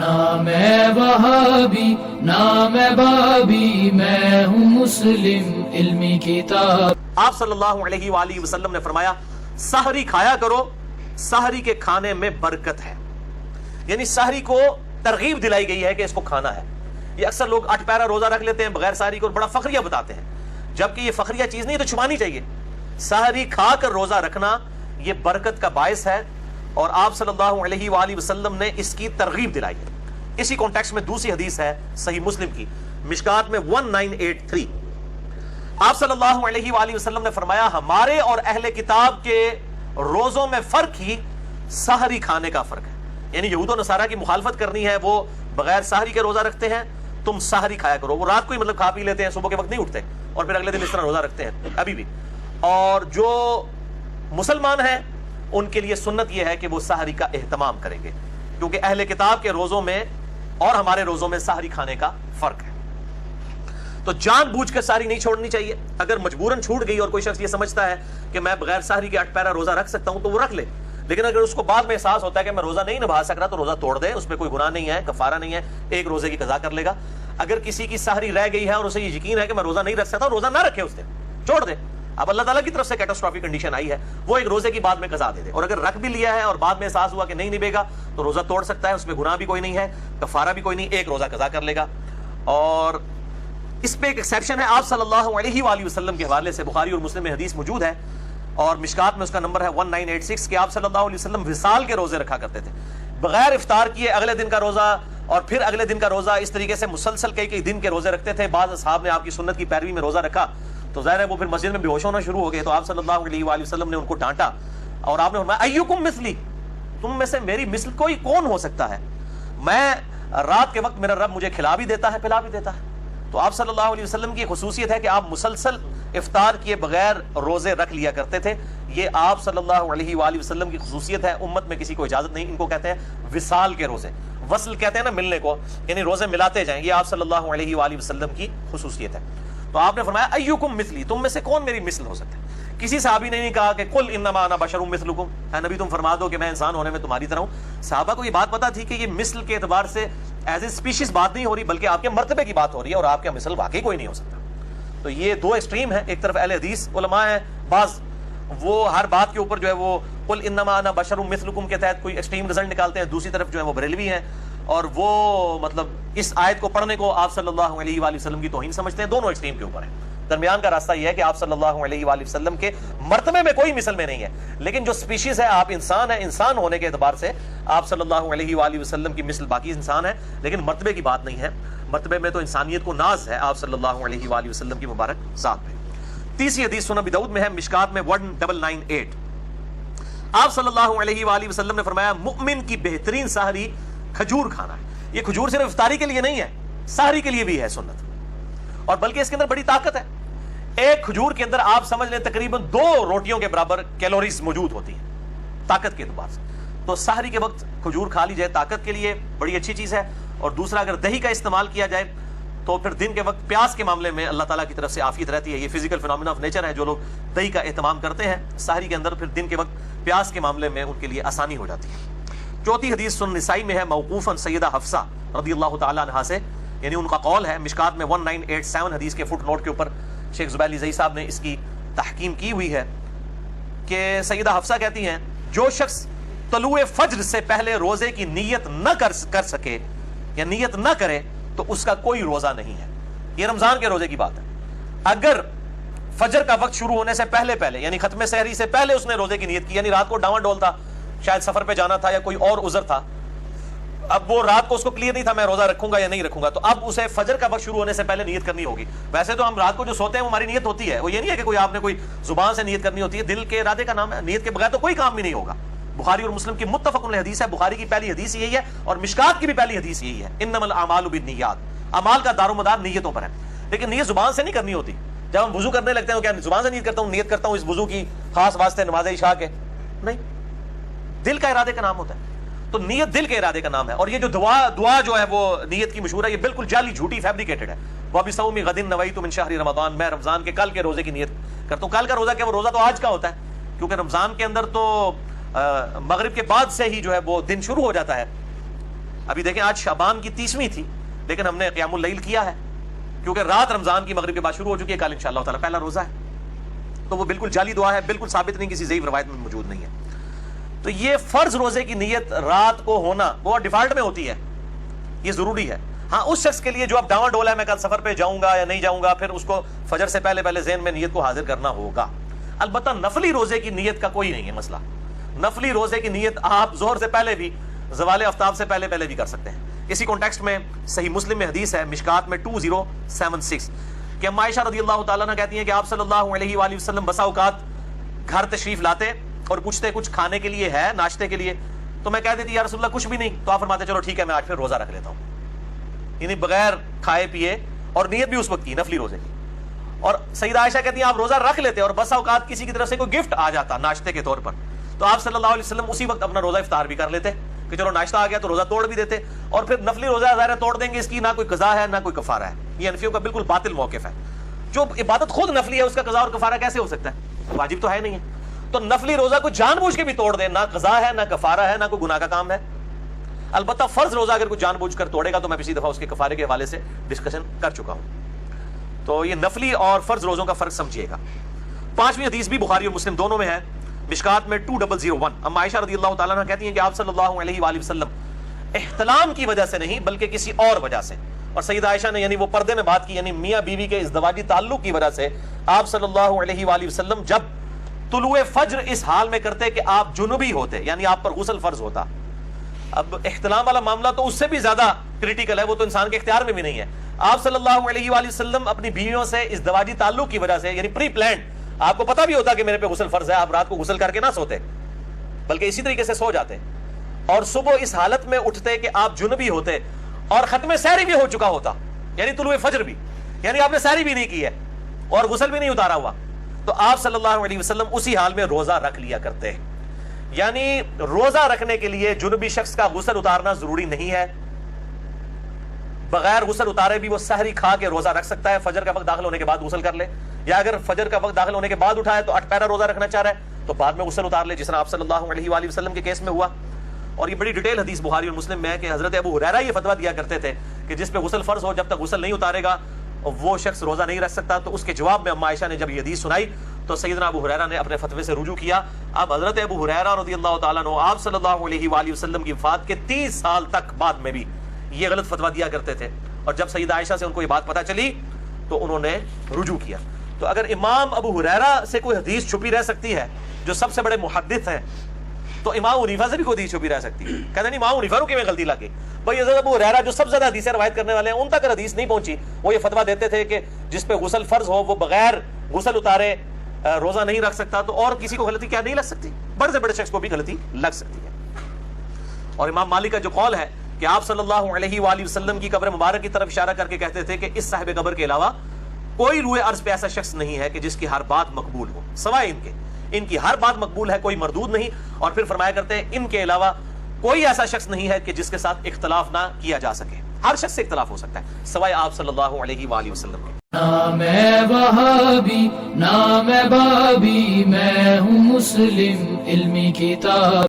نام ہے وہابی نام ہے بابی، میں ہوں مسلم علمی کتاب۔ آپ صلی اللہ علیہ وآلہ وسلم نے فرمایا سحری کھایا کرو، سحری کے کھانے میں برکت ہے، یعنی سحری کو ترغیب دلائی گئی ہے کہ اس کو کھانا ہے۔ یہ اکثر لوگ 8 پیرا روزہ رکھ لیتے ہیں بغیر سحری کو، بڑا فخریہ بتاتے ہیں، جبکہ یہ فخریہ چیز نہیں، تو چھپانی چاہیے۔ سحری کھا کر روزہ رکھنا یہ برکت کا باعث ہے، اور آپ صلی اللہ علیہ وآلہ وسلم نے اس کی ترغیب دلائی ہے۔ اسی کانٹیکسٹ میں دوسری حدیث ہے صحیح مسلم کی، مشکات میں 1983۔ آپ صلی اللہ علیہ وآلہ وسلم نے فرمایا ہمارے اور اہل کتاب کے روزوں میں فرق ہی سحری کھانے کا فرق ہے، یعنی یہود و نصارہ کی مخالفت کرنی ہے، وہ بغیر سحری کے روزہ رکھتے ہیں، تم سحری کھایا کرو، وہ رات کو ہی مطلب کھا پی لیتے ہیں، صبح کے وقت نہیں اٹھتے اور پھر اگلے دن اس طرح روزہ رکھتے ہیں ابھی بھی۔ اور جو مسلمان ہیں ان کے لیے سنت یہ ہے کہ وہ سحری کا اہتمام کریں گے، کیونکہ اہل کتاب کے روزوں میں اور ہمارے روزوں میں سحری کھانے کا فرق ہے۔ تو جان بوجھ کر سحری نہیں چھوڑنی چاہیے۔ اگر مجبوراً چھوٹ گئی اور کوئی شخص یہ سمجھتا ہے کہ میں بغیر سحری کے 8 پیرا روزہ رکھ سکتا ہوں تو وہ رکھ لے، لیکن اگر اس کو بعد میں احساس ہوتا ہے کہ میں روزہ نہیں نبھا سک رہا تو روزہ توڑ دے، اس میں کوئی گناہ نہیں ہے، کفارہ نہیں ہے، ایک روزے کی قضا کر لے گا۔ اگر کسی کی سحری رہ گئی ہے اور اسے یہ یقین ہے کہ میں روزہ نہیں رکھ سکتا، روزہ نہ رکھے، اس دن چھوڑ دے۔ اب اللہ تعالیٰ کی طرف سے کیٹاسٹرافک کنڈیشن آئی ہے، وہ ایک روزے کی بعد میں قضا دے دے، اور اگر رکھ بھی لیا ہے اور بعد میں احساس ہوا کہ نہیں نبھے گا تو روزہ توڑ سکتا ہے، اس میں گناہ بھی کوئی نہیں ہے، کفارہ بھی کوئی نہیں، ایک روزہ قضا کر لے گا۔ اور اس پہ ایک ایکسیپشن ہے، آپ صلی اللہ علیہ وآلہ وسلم کے حوالے سے بخاری اور مسلم میں حدیث موجود ہے، اور مشکات میں اس کا نمبر ہے 1986، کہ آپ صلی اللہ علیہ وسلم وصال کے روزے رکھا کرتے تھے، بغیر افطار کیے اگلے دن کا روزہ اور پھر اگلے دن کا روزہ، اس طریقے سے مسلسل کئی دن کے روزے رکھتے تھے۔ بعض اصحاب نے آپ کی سنت کی پیروی میں روزہ رکھا تو ظاہر ہے وہ پھر مسجد میں بے ہوش ہونا شروع ہو گئے، تو آپ صلی اللہ علیہ وآلہ وسلم نے ان کو ڈانٹا اور آپ نے فرمایا ایکم مثلی، تم میں سے میری مثل کوئی کون ہو سکتا ہے؟ میں رات کے وقت میرا رب مجھے کھلا بھی دیتا ہے، پلا بھی دیتا ہے۔ تو آپ صلی اللہ علیہ وسلم کی خصوصیت ہے کہ آپ مسلسل افطار کیے بغیر روزے رکھ لیا کرتے تھے، یہ آپ صلی اللہ علیہ وآلہ وسلم کی خصوصیت ہے، امت میں کسی کو اجازت نہیں۔ ان کو کہتے ہیں وصال کے روزے، وصل کہتے ہیں نا ملنے کو، یعنی روزے ملاتے جائیں، یہ آپ صلی اللہ علیہ وآلہ وسلم کی خصوصیت ہے۔ تو آپ نے فرمایا ایکم مثلی، تم میں سے کون میری مثل ہو سکتا ہے؟ کسی صحابی نے نہیں کہا کہ قل انما انا بشر مثلکم، اے نبی تم فرما دو کہ میں انسان ہونے میں تمہاری طرح ہوں۔ صحابہ کو یہ بات پتہ تھی کہ یہ مثل کے اعتبار سے ایز اے اسپیشیز بات نہیں ہو رہی، بلکہ آپ کے مرتبے کی بات ہو رہی ہے، اور آپ کا مثل واقعی کوئی نہیں ہو سکتا۔ تو یہ دو ایکسٹریم ہیں، ایک طرف اہل حدیث علماء ہیں، بعض وہ ہر بات کے اوپر جو ہے وہ قل انما انا بشر مثلکم کے تحت کوئی ایکسٹریم رزلٹ نکالتے ہیں، دوسری طرف جو ہے وہ بریلوی ہیں، اور وہ مطلب اس آیت کو پڑھنے کو آپ صلی اللہ علیہ وآلہ وسلم کی توہین سمجھتے ہیں۔ دونوں ایکسٹریم کے اوپر ہیں، درمیان کا راستہ یہ ہے کہ آپ صلی اللہ علیہ وآلہ وسلم کے مرتبے میں کوئی مثل میں نہیں ہے، لیکن جو سپیشیز ہے آپ انسان ہیں، انسان ہونے کے اعتبار سے آپ صلی اللہ علیہ وآلہ وسلم کی مثل باقی انسان ہے، لیکن مرتبے کی بات نہیں ہے، مرتبے میں تو انسانیت کو ناز ہے آپ صلی اللہ علیہ وآلہ وسلم کی مبارک ذات پہ۔ تیسری حدیث سنن ابی داؤد میں ہے، مشکات میں 1998، آپ صلی اللہ علیہ وآلہ وسلم نے فرمایا مومن کی بہترین سحری کھجور کھانا ہے۔ یہ کھجور صرف افطاری کے لیے نہیں ہے، سحری کے لیے بھی ہے سنت، اور بلکہ اس کے اندر بڑی طاقت ہے۔ ایک کھجور کے اندر آپ سمجھ لیں تقریباً 2 روٹیوں کے برابر کیلوریز موجود ہوتی ہیں طاقت کے اعتبار سے، تو سحری کے وقت کھجور کھا لی جائے طاقت کے لیے بڑی اچھی چیز ہے۔ اور دوسرا اگر دہی کا استعمال کیا جائے تو پھر دن کے وقت پیاس کے معاملے میں اللہ تعالیٰ کی طرف سے عافیت رہتی ہے، یہ فزیکل فینومینا آف نیچر ہے، جو لوگ دہی کا اہتمام کرتے ہیں سحری کے اندر پھر دن کے وقت پیاس کے معاملے میں ان کے لیے آسانی ہو جاتی ہے۔ چوتھی حدیث سنن نسائی میں ہے، موقوفاً سیدہ حفصہ رضی اللہ تعالیٰ عنہا سے، یعنی ان کا قول ہے، مشکات میں 1987 حدیث کے فٹ نوٹ کے اوپر شیخ زبیر علی زئی صاحب نے اس کی تحقیم کی ہوئی ہے کہ سیدہ حفصہ کہتی ہیں جو شخص طلوع فجر سے پہلے روزے کی نیت نہ کر سکے یا نیت نہ کرے تو اس کا کوئی روزہ نہیں ہے۔ یہ رمضان کے روزے کی بات ہے۔ اگر فجر کا وقت شروع ہونے سے پہلے یعنی ختم سحری سے پہلے اس نے روزے کی نیت کی، یعنی رات کو ڈاواں ڈول تھا، شاید سفر پہ جانا تھا یا کوئی اور عذر تھا، اب وہ رات کو اس کو کلیئر نہیں تھا میں روزہ رکھوں گا یا نہیں رکھوں گا، تو اب اسے فجر کا وقت شروع ہونے سے پہلے نیت کرنی ہوگی۔ ویسے تو ہم رات کو جو سوتے ہیں وہ ہماری نیت ہوتی ہے، وہ یہ نہیں ہے کہ کوئی آپ نے کوئی زبان سے نیت کرنی ہوتی ہے، دل کے ارادے کا نام ہے، نیت کے بغیر تو کوئی کام بھی نہیں ہوگا۔ بخاری اور مسلم کی متفق علیہ حدیث ہے، بخاری کی پہلی حدیث یہی ہے اور مشکات کی بھی پہلی حدیث یہی ہے، انما الاعمال بالنیات، اعمال کا دار و مدار نیتوں پر ہے، لیکن نیت زبان سے نہیں کرنی ہوتی۔ جب ہم وضو کرنے لگتے ہیں کیا زبان سے نیت کرتا ہوں، نیت کرتا ہوں اس وضو کی خاص واسطے نماز عشاء کے، نہیں، دل کا ارادے کا نام ہوتا ہے، تو نیت دل کے ارادے کا نام ہے۔ اور یہ جو دعا جو ہے وہ نیت کی مشہور ہے، یہ بالکل جعلی جھوٹی فیبریکیٹڈ ہے۔ وَبِصَوْمِ غَدٍ نَوَيْتُ مِنْ شَهْرِ رمضان، میں رمضان کے کل کے روزے کی نیت کرتا ہوں۔ کل کا روزہ کیا، وہ روزہ تو آج کا ہوتا ہے، کیونکہ رمضان کے اندر تو مغرب کے بعد سے ہی جو ہے وہ دن شروع ہو جاتا ہے، ابھی دیکھیں آج شعبان کی 30ویں تھی لیکن ہم نے قیام اللیل کیا ہے کیونکہ رات رمضان کی مغرب کے بعد شروع ہو چکی ہے. کل انشاءاللہ تعالی پہلا روزہ ہے. تو وہ بالکل جعلی دعا ہے, بالکل ثابت نہیں, کسی ضعیف روایت میں موجود نہیں ہے. تو یہ فرض روزے کی نیت رات کو ہونا وہ ڈیفالٹ میں ہوتی ہے, یہ ضروری ہے. ہاں اس شخص کے لیے جو اب ڈاواں ڈول ہے میں کل سفر پہ جاؤں گا یا نہیں جاؤں گا, پھر اس کو فجر سے پہلے پہلے ذہن میں نیت کو حاضر کرنا ہوگا. البتہ نفلی روزے کی نیت کا کوئی نہیں ہے مسئلہ. نفلی روزے کی نیت آپ ظہر سے پہلے بھی, زوال آفتاب سے پہلے پہلے بھی کر سکتے ہیں. اسی کانٹیکسٹ میں صحیح مسلم میں حدیث ہے مشکات میں 2076 کہ ام عائشہ رضی اللہ تعالیٰ عنہ کہتی ہیں کہ آپ صلی اللہ علیہ وآلہ وسلم بسا اوقات گھر تشریف لاتے اور پوچھتے کچھ کھانے کے لیے ہے, ناشتے کے لیے, تو میں کہہ دیتی یا رسول اللہ کچھ بھی نہیں. تو آپ فرماتے چلو ٹھیک ہے میں آج پھر روزہ رکھ لیتا ہوں, یعنی بغیر کھائے پیے, اور نیت بھی اس وقت کی نفلی روزے کی. اور سیدہ عائشہ کہتی ہیں آپ روزہ رکھ لیتے اور بسا اوقات کسی کی طرف سے کوئی گفٹ آ جاتا ناشتے کے طور پر, تو آپ صلی اللہ علیہ وسلم اسی وقت اپنا روزہ افطار بھی کر لیتے کہ چلو ناشتہ آ گیا تو روزہ توڑ بھی دیتے, اور پھر نفلی روزہ ظاہر توڑ دیں گے, اس کی نہ کوئی قضا ہے نہ کوئی کفارہ ہے. یہ حنفیوں کا بالکل باطل موقف ہے. جو عبادت خود نفلی ہے اس کا قضا اور کفارہ کیسے ہو سکتا ہے؟ واجب تو ہے نہیں ہے. تو نفلی روزہ کو جان بوجھ کے بھی توڑ دیں, نہ قضا ہے نہ کفارہ ہے نہ کوئی گناہ کا کام ہے. البتہ فرض روزہ اگر کوئی جان بوجھ کر توڑے گا تو میں پچھلی دفعہ اس کے کفارے کے حوالے سے ڈسکشن کر چکا ہوں. تو یہ نفلی اور فرض روزوں کا فرق سمجھیے گا. 5ویں حدیث بھی بخاری اور مسلم دونوں میں ہے, مشکات میں 2001. ام عائشہ رضی اللہ تعالیٰ عنہ کہتی ہیں کہ آپ صلی اللہ علیہ وآلہ وسلم احتلام کی وجہ سے نہیں بلکہ کسی اور وجہ سے, اور سیدہ عائشہ نے یعنی وہ پردے میں بات کی, یعنی میاں بیوی کے ازدواجی تعلق کی وجہ سے آپ صلی اللہ علیہ وآلہ وسلم جب طلوع فجر اس حال میں کرتے کہ آپ جنوبی ہوتے, یعنی آپ پر غسل فرض ہوتا. اب احتلام والا معاملہ تو اس سے بھی زیادہ کریٹیکل ہے, وہ تو انسان کے اختیار میں بھی نہیں ہے. آپ صلی اللہ علیہ وآلہ وسلم اپنی بیویوں سے ازدواجی تعلق کی وجہ سے, یعنی پری پلانڈ, آپ کو پتہ بھی ہوتا کہ میرے پہ غسل فرض ہے, آپ رات کو غسل کر کے نہ سوتے بلکہ اسی طریقے سے سو جاتے, اور صبح اس حالت میں اٹھتے کہ آپ جنبی ہوتے اور ختم سحری بھی ہو چکا ہوتا, یعنی طلوع فجر بھی, یعنی آپ نے سحری بھی نہیں کی ہے اور غسل بھی نہیں اتارا ہوا, تو آپ صلی اللہ علیہ وسلم اسی حال میں روزہ رکھ لیا کرتے. یعنی روزہ رکھنے کے لیے جنبی شخص کا غسل اتارنا ضروری نہیں ہے, بغیر غسل اتارے بھی وہ سحری کھا کے روزہ رکھ سکتا ہے. فجر کا وقت داخل ہونے کے بعد غسل کر لے, یا اگر فجر کا وقت داخل ہونے کے بعد اٹھائے تو 8 پیرا روزہ رکھنا چاہ رہا ہے تو بعد میں غسل اتار لے, جس طرح آپ صلی اللہ علیہ وآلہ وسلم کے کیس میں ہوا. اور یہ بڑی ڈیٹیل حدیث بخاری اور مسلم میں ہے کہ حضرت ابو ہریرہ یہ فتویٰ دیا کرتے تھے کہ جس پہ غسل فرض ہو جب تک غسل نہیں اتارے گا وہ شخص روزہ نہیں رکھ سکتا. تو اس کے جواب میں اما عائشہ نے جب یہ حدیث سنائی تو سیدنا ابو ہریرہ نے اپنے فتوے سے رجوع کیا. اب حضرت ابو ہریرہ رضی اللہ تعالیٰ عنہ آپ صلی اللہ علیہ وآلہ وسلم کی وفات کے 30 سال تک بعد میں بھی یہ غلط فتویٰ دیا کرتے تھے, اور جب سیدہ عائشہ سے ان کو یہ بات پتہ چلی تو انہوں نے رجوع کیا. تو اگر امام ابو ہریرہ سے کوئی حدیث چھپی رہ سکتی ہے جو سب سے بڑے محدث ہیں, تو امام حنیفہ سے بھی کوئی حدیث چھپی رہ سکتی ہے. کہتے نہیں امام حنیفہ کو کیوں غلطی لگی بھائی, حضرت ابو ہریرہ جو سب سے زیادہ حدیثیں روایت کرنے والے ہیں ان تک حدیث نہیں پہنچی. وہ یہ فتویٰ دیتے تھے کہ جس پہ غسل فرض ہو وہ بغیر غسل اتارے روزہ نہیں رکھ سکتا, تو اور کسی کو غلطی کیا نہیں لگ سکتی, بڑے سے بڑے شخص کو بھی غلطی لگ سکتی ہے. اور امام مالک کا جو قول ہے کہ آپ صلی اللہ علیہ وآلہ وسلم کی قبر مبارک کی طرف اشارہ کر کے کہتے تھے کہ اس صاحب قبر کے علاوہ کوئی روئے ارض پہ ایسا شخص نہیں ہے کہ جس کی ہر بات مقبول ہو, سوائے ان کی ہر بات مقبول ہے, کوئی مردود نہیں. اور پھر فرمایا کرتے ہیں ان کے علاوہ کوئی ایسا شخص نہیں ہے کہ جس کے ساتھ اختلاف نہ کیا جا سکے. ہر شخص سے اختلاف ہو سکتا ہے سوائے آپ صلی اللہ علیہ وآلہ وسلم کے. نہ میں وہابی نہ میں بابی, میں ہوں مسلم علمی کتاب.